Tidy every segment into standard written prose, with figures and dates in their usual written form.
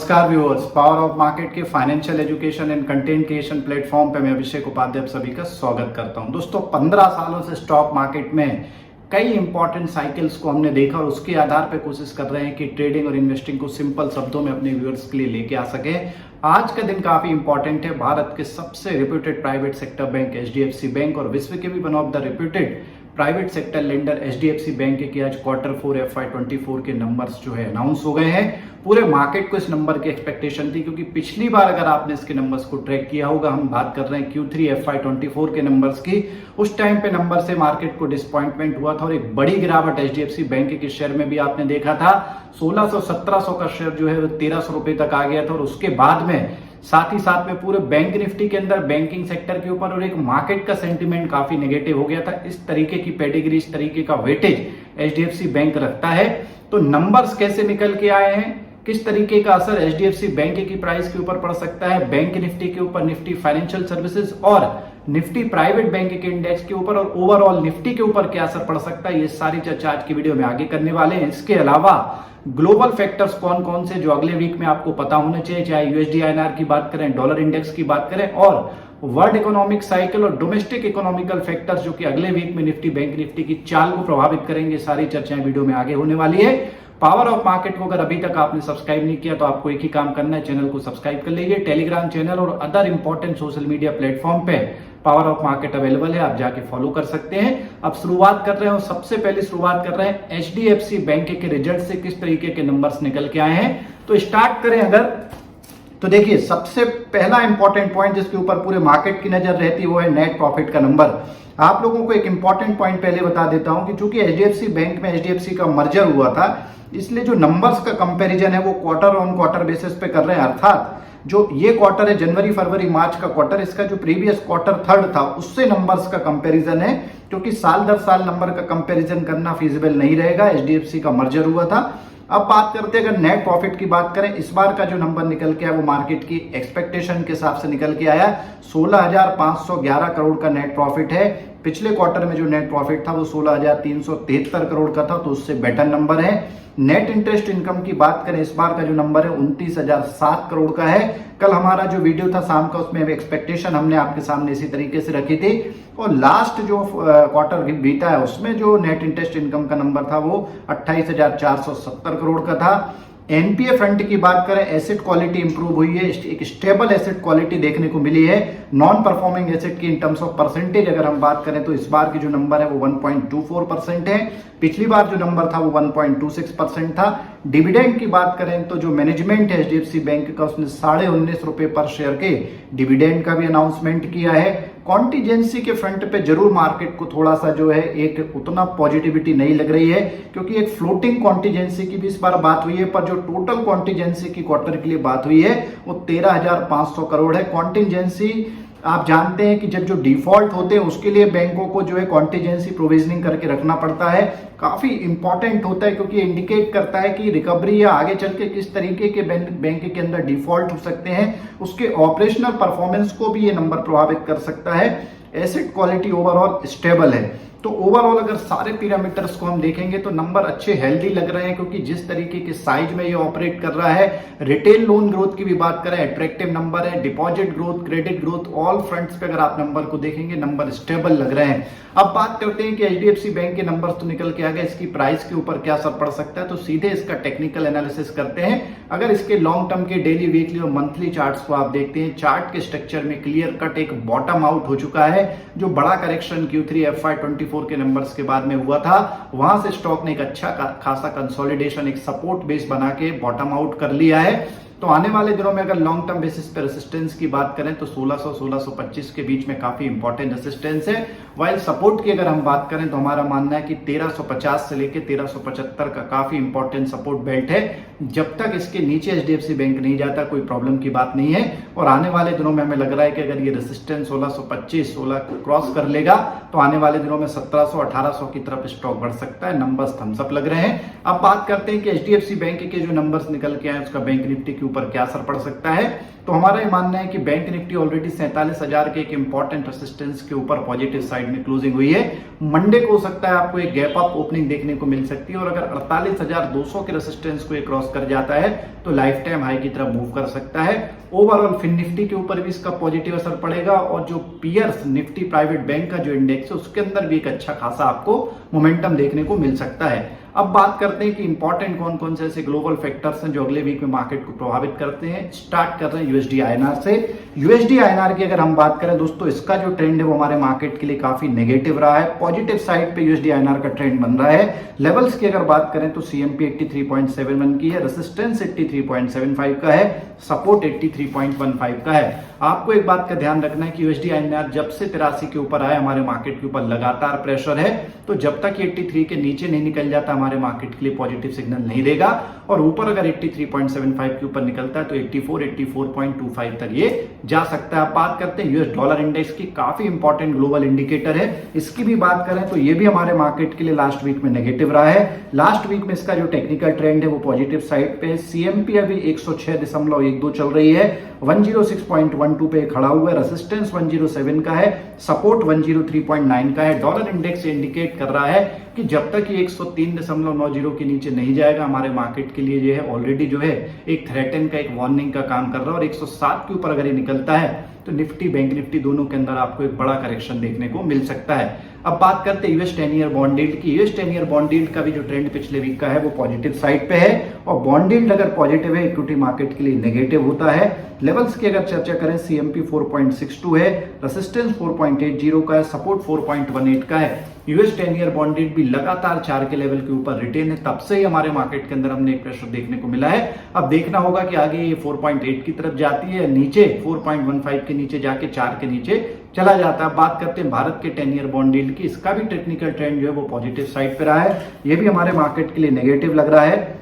नमस्कार viewers, power of market के financial education and content creation platform पे मैं अभिषेक उपाध्याय आप सभी का स्वागत करता हूं। दोस्तों 15 सालों से स्टॉक मार्केट में कई इंपॉर्टेंट साइकिल्स को हमने देखा और उसके आधार पे कोशिश कर रहे हैं कि ट्रेडिंग और इन्वेस्टिंग को सिंपल शब्दों में अपने व्यूअर्स के लिए लेके आ सके। आज का दिन काफी इंपॉर्टेंट है। भारत के सबसे reputed private sector bank HDFC bank और विश्व के भी one of the reputed private sector lender HDFC bank के आज Q4 FY24 के नंबर्स जो है अनाउंस हो गए हैं। पूरे मार्केट को इस नंबर की एक्सपेक्टेशन थी, क्योंकि पिछली बार अगर आपने इसके नंबर्स को ट्रैक किया होगा, हम बात कर रहे हैं Q3 FY24 के नंबर्स की, उस टाइम पे नंबर से मार्केट को डिसअपॉइंटमेंट हुआ था और एक बड़ी गिरावट एचडीएफसी बैंक के शेयर में भी आपने देखा था। 1600-1700 का शेयर जो है 1300 रुपए तक आ गया था और उसके बाद में साथ ही साथ में पूरे बैंक निफ्टी के अंदर बैंकिंग सेक्टर के ऊपर और एक मार्केट का सेंटीमेंट काफी नेगेटिव हो गया था। इस तरीके की पेडिग्री, इस तरीके का वेटेज एचडीएफसी बैंक रखता है। तो नंबर्स कैसे निकल के आए हैं, किस तरीके का असर एचडीएफसी बैंक की प्राइस के ऊपर पड़ सकता है, बैंक निफ्टी के ऊपर, निफ्टी फाइनेंशियल सर्विसेज और निफ्टी प्राइवेट बैंक के इंडेक्स के ऊपर और ओवरऑल निफ्टी के ऊपर क्या असर पड़ सकता है, ये सारी चर्चा आज की वीडियो में आगे करने वाले हैं। इसके अलावा ग्लोबल फैक्टर्स कौन कौन से जो अगले वीक में आपको पता होने चाहिए, चाहे यूएसडी आईएनआर की बात करें, डॉलर इंडेक्स की बात करें और वर्ल्ड इकोनॉमिक साइकिल और डोमेस्टिक इकोनॉमिकल फैक्टर्स जो कि अगले वीक में निफ्टी बैंक निफ्टी की चाल को प्रभावित करेंगे, सारी चर्चाएं वीडियो में आगे होने वाली है। पावर ऑफ मार्केट को अगर अभी तक आपने सब्सक्राइब नहीं किया तो आपको एक ही काम करना है, चैनल को सब्सक्राइब कर लीजिए। टेलीग्राम चैनल और other important social media platform पे पावर ऑफ मार्केट अवेलेबल है, आप जाके फॉलो कर सकते हैं। अब शुरुआत कर रहे हैं और सबसे पहले शुरुआत कर रहे हैं एचडीएफसी बैंक के रिजल्ट से, किस तरीके के नंबर्स निकल के आए हैं। तो स्टार्ट करें अगर, तो देखिए सबसे पहला इंपॉर्टेंट पॉइंट जिसके ऊपर पूरे मार्केट की नजर रहती है वो है नेट प्रॉफिट का नंबर। आप लोगों को एक इंपॉर्टेंट पॉइंट पहले बता देता हूं कि चूंकि एचडीएफसी बैंक में एचडीएफसी का मर्जर हुआ था, इसलिए जो नंबर्स का कंपैरिजन है वो क्वार्टर ऑन क्वार्टर बेसिस पे कर रहे हैं। अर्थात जो ये क्वार्टर है जनवरी फरवरी मार्च का क्वार्टर, इसका जो प्रीवियस क्वार्टर थर्ड था उससे नंबर्स का कंपैरिजन है, क्योंकि साल दर साल नंबर का कंपैरिजन करना फिजिबल नहीं रहेगा। एचडीएफसी का मर्जर हुआ था। अब बात करते हैं अगर नेट प्रॉफिट की बात करें, इस बार का जो नंबर निकल के आया वो मार्केट की एक्सपेक्टेशन के हिसाब से निकल के आया 16,511 करोड़ का नेट प्रॉफिट है। पिछले क्वार्टर में जो नेट प्रॉफिट था वो 16,373 करोड़ का था, तो उससे बेटर नंबर है। नेट इंटरेस्ट इनकम की बात करें, इस बार का जो नंबर है 29,007 करोड़ का है। कल हमारा जो वीडियो था शाम का, उसमें एक्सपेक्टेशन हमने आपके सामने इसी तरीके से रखी थी और लास्ट जो क्वार्टर बीता है उसमें जो नेट इंटरेस्ट इनकम का नंबर था वो 28,470 करोड़ का था। एनपीए फ्रंट की बात करें, एसेट क्वालिटी इंप्रूव हुई है, एक स्टेबल एसेट क्वालिटी देखने को मिली है। नॉन परफॉर्मिंग एसेट की इन टर्म्स ऑफ परसेंटेज अगर हम बात करें तो इस बार की जो नंबर है वो 1.24% है। पिछली बार जो नंबर था वो 1.26% था। डिविडेंड की बात करें तो जो मैनेजमेंट है एचडीएफसी बैंक का, उसने 19.5 रुपए पर शेयर के डिविडेंड का भी अनाउंसमेंट किया है। कॉन्टीजेंसी के फ्रंट पे जरूर मार्केट को थोड़ा सा जो है एक उतना पॉजिटिविटी नहीं लग रही है, क्योंकि एक फ्लोटिंग कॉन्टीजेंसी की भी इस बार बात हुई है, पर जो टोटल कॉन्टीजेंसी की क्वार्टर के लिए बात हुई है वो 13,500 करोड़ है। कॉन्टीजेंसी आप जानते हैं कि जब जो डिफॉल्ट होते हैं उसके लिए बैंकों को जो है कॉन्टीजेंसी प्रोविजनिंग करके रखना पड़ता है। काफी इंपॉर्टेंट होता है, क्योंकि इंडिकेट करता है कि रिकवरी या आगे चल के किस तरीके के बैंक के अंदर डिफॉल्ट हो सकते हैं, उसके ऑपरेशनल परफॉर्मेंस को भी ये नंबर प्रभावित कर सकता है। एसेट क्वालिटी ओवरऑल स्टेबल है। तो ओवरऑल अगर सारे पैरामीटर्स को हम देखेंगे तो नंबर अच्छे हेल्दी लग रहे हैं, क्योंकि जिस तरीके के साइज में ये ऑपरेट कर रहा है। रिटेल लोन ग्रोथ की भी बात करें, अट्रैक्टिव नंबर है। Deposit growth, credit growth, all fronts पे अगर आप नंबर को देखेंगे नंबर स्टेबल लग रहे हैं। अब बात करते हैं कि एचडीएफसी बैंक के नंबर तो निकल के आ गए, इसकी प्राइस के ऊपर क्या असर पड़ सकता है, तो सीधे इसका टेक्निकल एनालिसिस करते हैं। अगर इसके लॉन्ग टर्म के डेली, वीकली और मंथली चार्ट्स को आप देखते हैं, चार्ट के स्ट्रक्चर में क्लियर कट एक बॉटम आउट हो चुका है। जो बड़ा करेक्शन Q3 FY24 के नंबर्स के बाद में हुआ था, वहां से स्टॉक ने एक अच्छा खासा कंसोलिडेशन, एक सपोर्ट बेस बना के बॉटम आउट कर लिया है। तो आने वाले दिनों में अगर लॉन्ग टर्म बेसिस पे रेसिस्टेंस की बात करें तो 1600-1625 के बीच में काफी इंपॉर्टेंट रेसिस्टेंस है। वाइल सपोर्ट की अगर हम बात करें तो हमारा मानना है कि 1350 से लेकर 1375 का काफी इंपॉर्टेंट सपोर्ट बेल्ट है। जब तक इसके नीचे एचडीएफसी बैंक नहीं जाता कोई प्रॉब्लम की बात नहीं है। और आने वाले दिनों में हमें लग रहा है कि अगर ये रेसिस्टेंस 1625-16 क्रॉस कर लेगा तो आने वाले दिनों में 1700-1800 की तरफ स्टॉक बढ़ सकता है। नंबर्स थम्सअप लग रहे हैं। अब बात करते हैं कि एचडीएफसी बैंक के जो नंबर्स निकल के आए उसका बैंक निफ्टी के ऊपर क्या असर पड़ सकता है। तो हमारा ये मानना है कि बैंक निफ्टी ऑलरेडी 47,000 के एक इंपॉर्टेंट रेसिस्टेंस के ऊपर पॉजिटिव साइड में क्लोजिंग हुई है। मंडे को हो सकता है आपको एक गैप अप ओपनिंग देखने को मिल सकती है और अगर 48,200 के रेसिस्टेंस को क्रॉस कर जाता है तो लाइफ टाइम हाई की तरफ मूव कर सकता है। ओवरऑल फिन निफ्टी के ऊपर भी इसका पॉजिटिव असर पड़ेगा और जो पियर्स निफ्टी प्राइवेट बैंक का जो इंडेक्स है उसके अंदर भी एक अच्छा खासा आपको मोमेंटम देखने को मिल सकता है। अब बात करते हैं कि इंपॉर्टेंट कौन कौन से ऐसे ग्लोबल फैक्टर्स हैं जो अगले वीक में मार्केट को प्रभावित करते हैं। स्टार्ट कर रहे हैं यूएसडी आईएनआर से। यूएसडी आईएनआर की अगर हम बात करें दोस्तों, इसका जो ट्रेंड है वो हमारे मार्केट के लिए काफी नेगेटिव रहा है। पॉजिटिव साइड पे यूएसडी आईएनआर का ट्रेंड बन रहा है। लेवल्स की अगर बात करें तो सीएमपी 83.71 की है, रेसिस्टेंस 83.75 का है, सपोर्ट 83.15 का है। आपको एक बात का ध्यान रखना है कि यूएसडी आईएनआर जब से 83 के ऊपर आया हमारे मार्केट के ऊपर लगातार प्रेशर है, तो जब तक 83 के नीचे नहीं निकल जाता हमारे मार्केट के लिए पॉजिटिव सिग्नल नहीं देगा और ऊपर अगर 83.75 के ऊपर निकलता है तो 84.25 तक ये जा सकता है। आप बात करते हैं यूएस डॉलर इंडेक्स की, काफी इंपॉर्टेंट ग्लोबल इंडिकेटर है। इसकी भी बात करें तो ये भी हमारे मार्केट के लिए लास्ट वीक में नेगेटिव रहा है। लास्ट वीक में इसका जो टेक्निकल ट्रेंड है वो पॉजिटिव साइड पे है। सीएमपी अभी 106.12 चल रही है, 106.12 पे खड़ा हुआ है, रेसिस्टेंस 107 का है, सपोर्ट 103.9 का है। डॉलर इंडेक्स इंडिकेट कर रहा है कि जब तक ये 103.90 के नीचे नहीं जाएगा हमारे मार्केट के लिए जो है ऑलरेडी जो है एक थ्रेटन का, एक वार्निंग का काम कर रहा है और 107 के ऊपर अगर ये निकलता है तो निफ्टी बैंक निफ्टी दोनों के अंदर आपको एक बड़ा करेक्शन देखने को मिल सकता है। अब बात करते हैं यूएस 10 ईयर बॉन्ड यील्ड की। यूएस 10 ईयर बॉन्ड यील्ड का भी जो ट्रेंड पिछले वीक का है वो पॉजिटिव साइड पे है और बॉन्ड यील्ड अगर पॉजिटिव है इक्विटी मार्केट के लिए नेगेटिव होता है। लेवल्स की अगर चर्चा करें, सीएमपी 4.62 है, रेसिस्टेंस 4.80 का है, सपोर्ट 4.18 का है। यूएस 10 ईयर बॉन्ड यील्ड भी लगातार 4 के लेवल के ऊपर रिटेन है, तब से ही हमारे मार्केट के अंदर हमने एक प्रेशर देखने को मिला है। अब देखना होगा कि आगे ये 4.8 की तरफ जाती है, नीचे 4.15 के नीचे जाके 4 के नीचे चला जाता है। बात करते हैं भारत के 10 ईयर बॉन्ड यील्ड की। इसका भी टेक्निकल ट्रेंड जो है वो पॉजिटिव साइड पे रहा है, ये भी हमारे मार्केट के लिए नेगेटिव लग रहा है।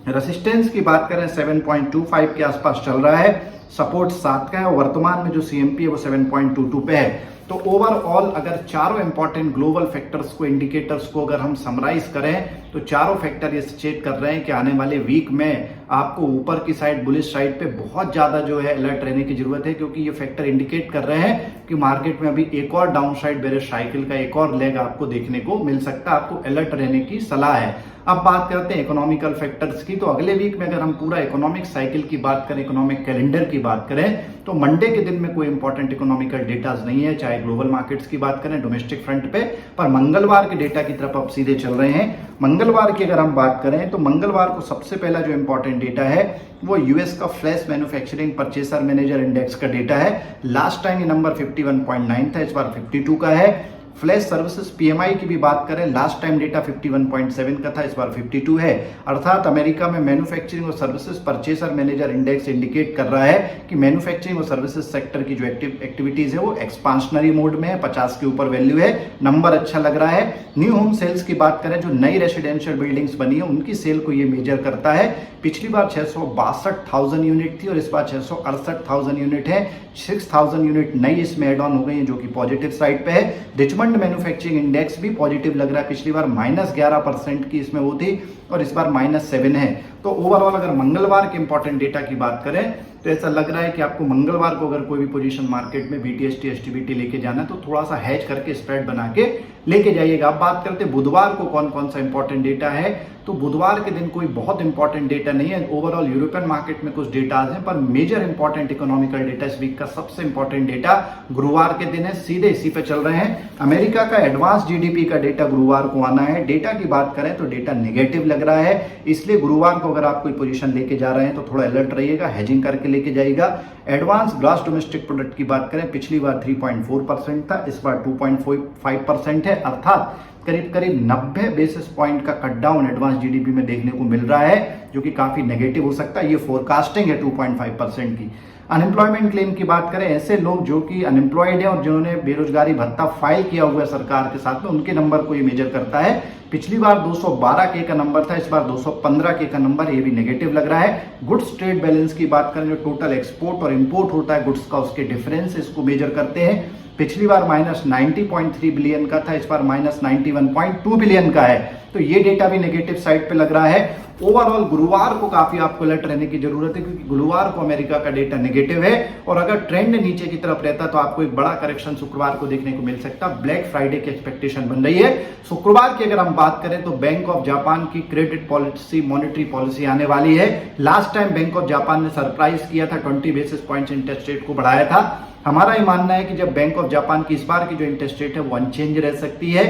रेसिस्टेंस की बात करें 7.25 के आसपास चल रहा है, सपोर्ट 7 का है और वर्तमान में जो सीएमपी है वो 7.22 पे है। तो ओवरऑल अगर चारों इंपॉर्टेंट ग्लोबल फैक्टर्स को, इंडिकेटर्स को अगर हम समराइज करें तो चारों फैक्टर ये सचेत कर रहे हैं कि आने वाले वीक में आपको ऊपर की साइड, बुलिश साइड पे बहुत ज्यादा जो है अलर्ट रहने की जरूरत है, क्योंकि ये फैक्टर इंडिकेट कर रहे हैं कि मार्केट में अभी एक और डाउन साइड बेरिश साइकिल का एक और लेग आपको देखने को मिल सकता है। आपको अलर्ट रहने की सलाह है। अब बात करते हैं इकोनॉमिकल फैक्टर्स की। तो अगले वीक में अगर हम पूरा इकोनॉमिक साइकिल की बात करें, इकोनॉमिक कैलेंडर की बात करें, तो मंडे के दिन में कोई इंपॉर्टेंट इकोनॉमिकल डेटाज नहीं है, चाहे ग्लोबल मार्केट्स की बात करें, डोमेस्टिक फ्रंट पे। पर मंगलवार के डेटा की तरफ अब सीधे चल रहे हैं। मंगलवार की अगर हम बात करें तो मंगलवार को सबसे पहला जो इंपॉर्टेंट डेटा है वो यूएस का flash manufacturing purchaser manager index का डेटा है। लास्ट टाइम ये नंबर 51.9 था, इस बार 52 का है। फ्लैश सर्विसेज पीएमआई की भी बात करें, लास्ट टाइम डेटा 51.7 का था, इस बार 52 है। अर्थात अमेरिका में मैन्युफैक्चरिंग और services purchaser manager index indicate कर रहा है कि मैन्युफैक्चरिंग और सर्विसेज सेक्टर की जो एक्टिविटीज है वो एक्सपांशनरी मोड में है, 50 के ऊपर वैल्यू है, नंबर अच्छा लग रहा है। न्यू होम सेल्स की बात करें, जो नई रेसिडेंशियल बिल्डिंग्स बनी है उनकी सेल को ये मेजर करता है। पिछली बार 662,000 यूनिट थी और इस बार 668,000 यूनिट है। 6,000 यूनिट नई इसमें एड ऑन हो गई है, जो कि पॉजिटिव साइड पे है। रिचमंड मैन्युफैक्चरिंग इंडेक्स भी पॉजिटिव लग रहा है, पिछली बार -11% की इसमें वो थी और इस बार -7 है। तो ओवरऑल अगर मंगलवार के इंपॉर्टेंट डेटा की बात करें तो ऐसा लग रहा है कि आपको मंगलवार को अगर कोई भी पोजीशन मार्केट में बीटीएसटी एसटीबीटी लेके जाना है तो थोड़ा सा हैज करके स्प्रेड बना के लेके जाइएगा। अब बात करते हैं बुधवार को कौन कौन सा इंपॉर्टेंट डेटा है। तो बुधवार के दिन कोई बहुत इंपॉर्टेंट डेटा नहीं है। ओवरऑल यूरोपियन मार्केट में कुछ डेटाज हैं, पर मेजर इंपॉर्टेंट इकोनॉमिकल डेटा इस वीक का सबसे इंपॉर्टेंट डेटा गुरुवार के दिन है, सीधे इसी पे चल रहे हैं। अमेरिका का एडवांस जीडीपी का डेटा गुरुवार को आना है। डेटा की बात करें तो डेटा नेगेटिव लग रहा है, इसलिए गुरुवार को अगर आप कोई पोजीशन लेके जा रहे हैं तो थोड़ा अलर्ट रहिएगा, हेजिंग करके लेके जाइएगा। एडवांस ग्रॉस डोमेस्टिक प्रोडक्ट की बात करें, पिछली बार 3.4% था, इस बार 2.5% है, अर्थात करीब करीब 90 बेसिस पॉइंट का कट डाउन एडवांस जीडीपी में देखने को मिल रहा है, जो कि काफी नेगेटिव हो सकता है। ये फोरकास्टिंग है 2.5% की। अनएम्प्लॉयमेंट क्लेम की बात करें, ऐसे लोग जो कि अनएम्प्लॉयड है और जिन्होंने बेरोजगारी भत्ता फाइल किया हुआ है सरकार के साथ में, उनके नंबर को ये मेजर करता है। पिछली बार 212 के का नंबर था, इस बार 215 के का नंबर, ये भी नेगेटिव लग रहा है। गुड्स ट्रेड बैलेंस की बात करें, जो टोटल एक्सपोर्ट और इंपोर्ट होता है गुड्स का, उसके डिफरेंस इसको मेजर करते हैं। पिछली बार -90.3 बिलियन का था, इस बार -91.2 बिलियन का है, तो ये डेटा भी नेगेटिव साइड पे लग रहा है। ओवरऑल गुरुवार को काफी आपको अलर्ट रहने की जरूरत है, क्योंकि गुरुवार को अमेरिका का डेटा नेगेटिव है और अगर ट्रेंड नीचे की तरफ रहता तो आपको एक बड़ा करेक्शन शुक्रवार को देखने को मिल सकता। ब्लैक फ्राइडे की एक्सपेक्टेशन बन रही है। शुक्रवार की अगर हम बात करें तो बैंक ऑफ जापान की क्रेडिट पॉलिसी, मॉनेटरी पॉलिसी आने वाली है। Last time bank of Japan ने सरप्राइज किया था, 20 बेसिस पॉइंट्स इंटरेस्ट रेट को बढ़ाया था। हमारा ये मानना है कि जब बैंक ऑफ जापान की इस बार की जो इंटरेस्ट रेट है वो अनचेंज रह सकती है।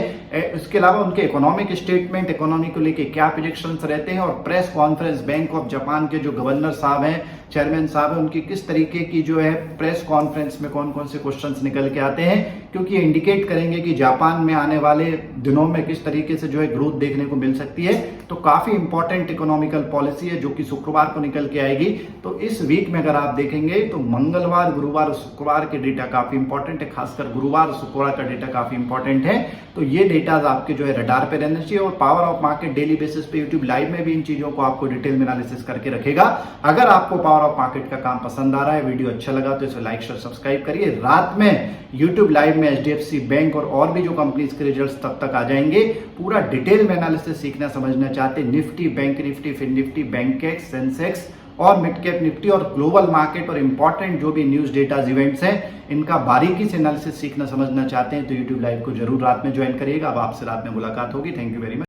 इसके अलावा उनके इकोनॉमिक स्टेटमेंट, इकोनॉमी को लेके क्या प्रेडिक्शंस रहते हैं और press conference bank of Japan के जो गवर्नर साहब हैं, चेयरमैन साहब हैं, उनकी किस तरीके की जो है प्रेस कॉन्फ्रेंस में कौन कौन से क्वेश्चंस निकल के आते हैं, क्योंकि ये इंडिकेट करेंगे कि जापान में आने वाले दिनों में किस तरीके से जो है ग्रोथ देखने को मिल सकती है। तो काफी इंपॉर्टेंट इकोनॉमिकल पॉलिसी है जो कि शुक्रवार को निकल के आएगी। तो इस वीक में अगर आप देखेंगे तो मंगलवार, गुरुवार, शुक्रवार के डेटा काफी इंपॉर्टेंट है, खासकर गुरुवार शुक्रवार का डेटा काफी इंपॉर्टेंट है। तो ये डेटा आपके जो है रडार पे रहना चाहिए और power of market daily basis पे यूट्यूब लाइव में भी इन चीजों को आपको डिटेल में एनालिसिस करके रखेगा। अगर आपको पावर ऑफ मार्केट का काम पसंद आ रहा है, वीडियो अच्छा लगा तो इसे लाइक शेयर सब्सक्राइब करिए। रात में यूट्यूब लाइव में एचडीएफसी बैंक और भी जो कंपनीज के रिजल्ट्स तब तक आ जाएंगे। पूरा डिटेल में एनालिसिस सीखना समझना चाहते, Nifty, bank Nifty, fin Nifty, Bankex, Sensex और मिड कैप निफ्टी और ग्लोबल मार्केट और इंपॉर्टेंट जो भी न्यूज डेटा इवेंट्स हैं, इनका बारीकी से एनालिसिस सीखना समझना चाहते हैं तो यूट्यूब लाइव को जरूर रात में ज्वाइन करिएगा। अब आपसे रात में मुलाकात होगी। Thank you very much.